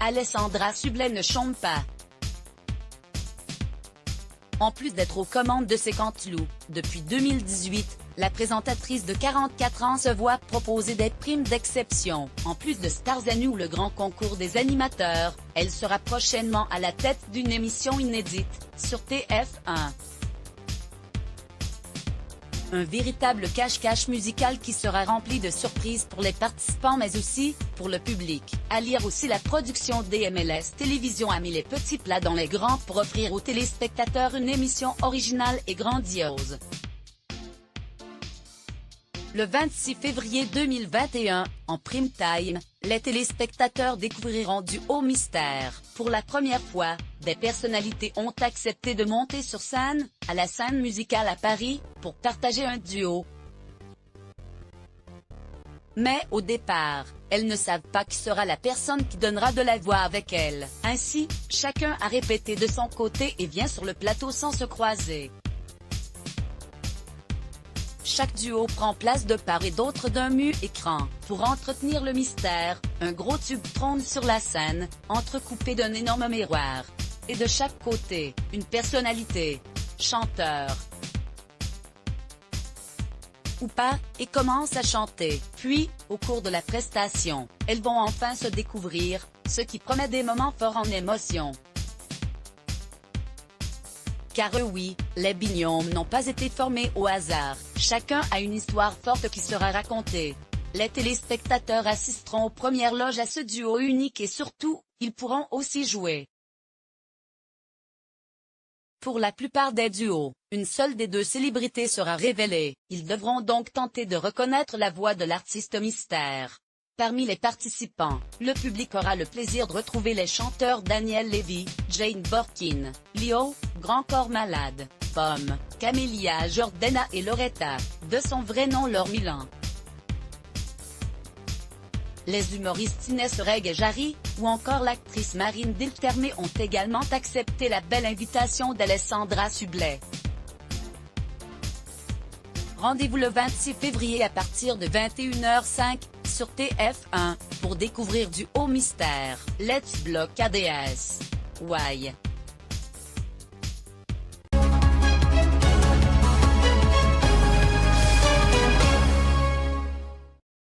Alessandra Sublet ne chante pas. En plus d'être aux commandes de ses Canteloup, depuis 2018, la présentatrice de 44 ans se voit proposer des primes d'exception. En plus de Stars à nous, le grand concours des animateurs, elle sera prochainement à la tête d'une émission inédite, sur TF1. Un véritable cache-cache musical qui sera rempli de surprises pour les participants mais aussi, pour le public. À lire aussi, la production DMLS Télévision a mis les petits plats dans les grands pour offrir aux téléspectateurs une émission originale et grandiose. Le 26 février 2021, en prime time, les téléspectateurs découvriront du haut mystère. Pour la première fois, des personnalités ont accepté de monter sur scène, à la Scène Musicale à Paris, pour partager un duo. Mais, au départ, elles ne savent pas qui sera la personne qui donnera de la voix avec elles. Ainsi, chacun a répété de son côté et vient sur le plateau sans se croiser. Chaque duo prend place de part et d'autre d'un mu-écran. Pour entretenir le mystère, un gros tube trône sur la scène, entrecoupé d'un énorme miroir. Et de chaque côté, une personnalité, chanteur ou pas, et commence à chanter. Puis, au cours de la prestation, elles vont enfin se découvrir, ce qui promet des moments forts en émotion. Car oui, les binômes n'ont pas été formés au hasard, chacun a une histoire forte qui sera racontée. Les téléspectateurs assisteront aux premières loges à ce duo unique et surtout, ils pourront aussi jouer. Pour la plupart des duos, une seule des deux célébrités sera révélée, ils devront donc tenter de reconnaître la voix de l'artiste mystère. Parmi les participants, le public aura le plaisir de retrouver les chanteurs Daniel Lévy, Jane Birkin, Lio, Grand Corps Malade, Pomme, Camélia Jordana et Loretta, de son vrai nom Laure Milan. Les humoristes Inès Reg et Jarry, ou encore l'actrice Marine Diltermé ont également accepté la belle invitation d'Alessandra Sublet. Rendez-vous le 26 février à partir de 21h05, sur TF1, pour découvrir du haut mystère. Let's block ADS. Why?